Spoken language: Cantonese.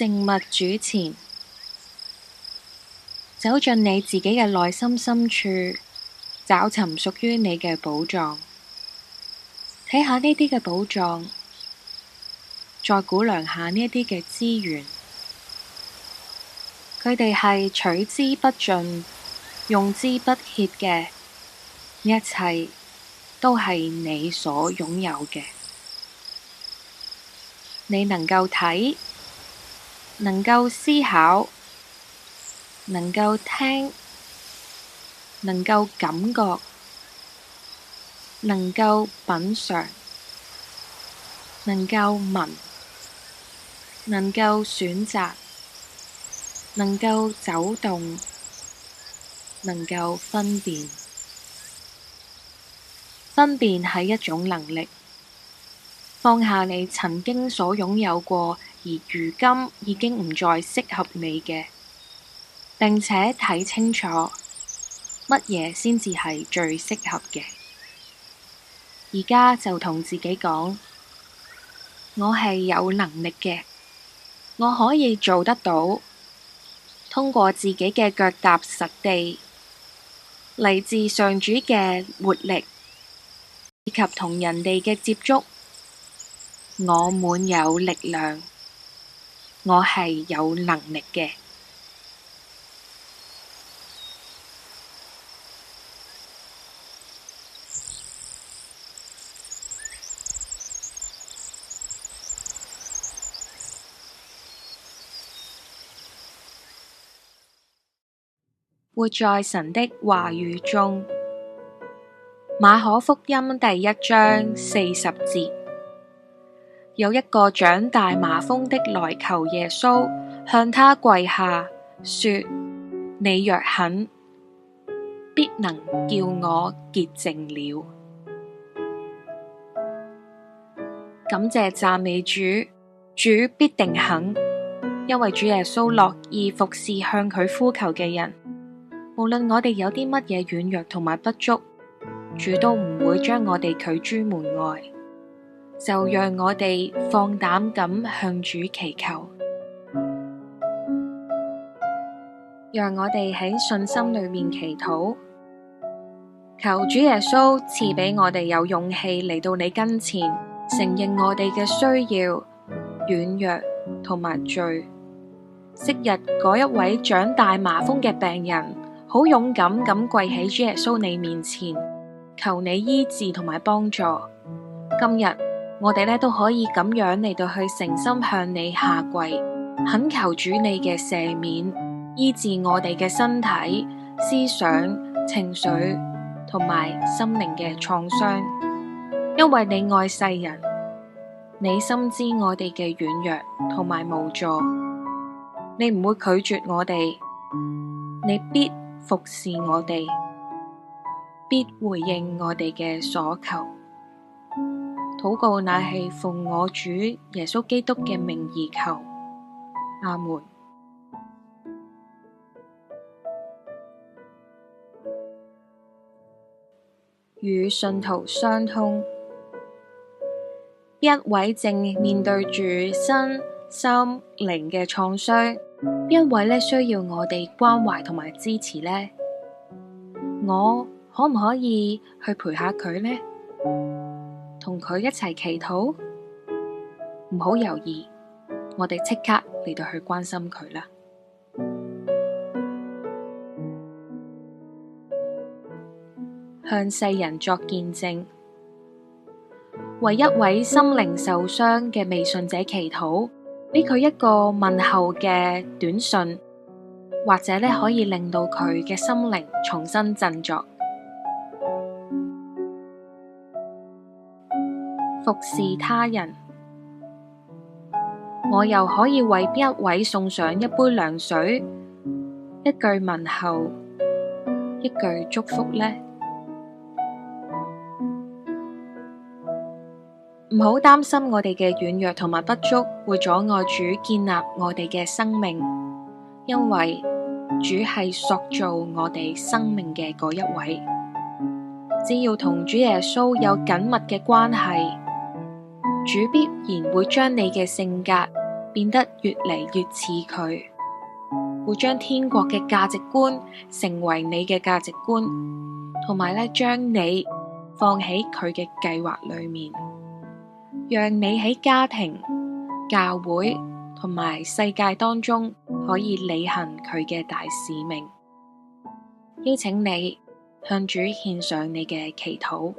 靜默主前，走進你自己嘅內心深處，找尋屬於你嘅寶藏。睇下呢啲嘅寶藏，再估量下呢一啲嘅資源，佢哋係取之不盡、用之不竭嘅，呢一切都係你所擁有嘅。你能夠睇，能夠思考，能夠聽，能夠感覺，能夠品嚐，能夠聞，能夠選擇，能夠走動，能夠分辨。分辨係一種能力，放下你曾經所擁有過而如今已經唔再適合你嘅，並且睇清楚乜嘢先至係最適合嘅。而家就同自己講，我係有能力嘅，我可以做得到。通過自己嘅腳踏實地，嚟自上主嘅活力，以及同人哋嘅接觸，我滿有力量，我係有能力嘅。活在神的話語中。馬可福音第1章40節，有一個長大麻風的來求耶穌，向他跪下，說：你若肯，必能叫我潔淨了。感謝讚美主，主必定肯，因為主耶穌樂意服侍向佢呼求嘅人。無論我哋有啲乜嘢軟弱同埋不足，主都唔會將我哋拒諸門外。就讓我哋放膽咁向主祈求，讓我哋喺信心裏面祈禱，求主耶穌賜俾我哋有勇氣嚟到你跟前，承認我哋嘅需要、軟弱同埋罪。昔日嗰一位長大麻風嘅病人，好勇敢咁跪喺主耶穌你面前，求你醫治同埋幫助。今日我哋都可以咁樣嚟到去誠心向你下跪，懇求主你嘅赦免，醫治我哋嘅身體、思想、情緒同埋心靈嘅創傷。因為你愛世人，你深知我哋嘅軟弱同埋無助，你唔會拒絕我哋，你必服侍我哋，必回應我哋嘅所求。禱告乃係奉我主耶穌基督嘅名而求，阿門。與信徒相通，邊一位正面對住身心靈嘅創傷？邊一位需要我哋關懷同埋支持呢？我可唔可以去陪下佢呢？同佢一齊祈禱？唔好猶豫，我哋即刻嚟到去關心佢啦。向世人作見證，為一位心靈受傷嘅未信者祈禱，俾佢一個問候嘅短信，或者可以令到佢嘅心靈重新振作。服侍他人，我又可以為邊一位送上一杯涼水、一句問候、一句祝福呢？唔好擔心我哋嘅軟弱同埋不足會阻礙主建立我哋嘅生命，因為主係塑造我哋生命嘅嗰一位。只要同主耶穌有緊密嘅關係，主必然會將你嘅性格、變得越嚟越似佢，會將天國嘅價值觀成為你嘅價值觀，同埋將你放喺佢嘅計劃裏面，讓你喺家庭、教會同埋世界當中可以履行佢嘅大使命。邀請你向主獻上你嘅祈禱。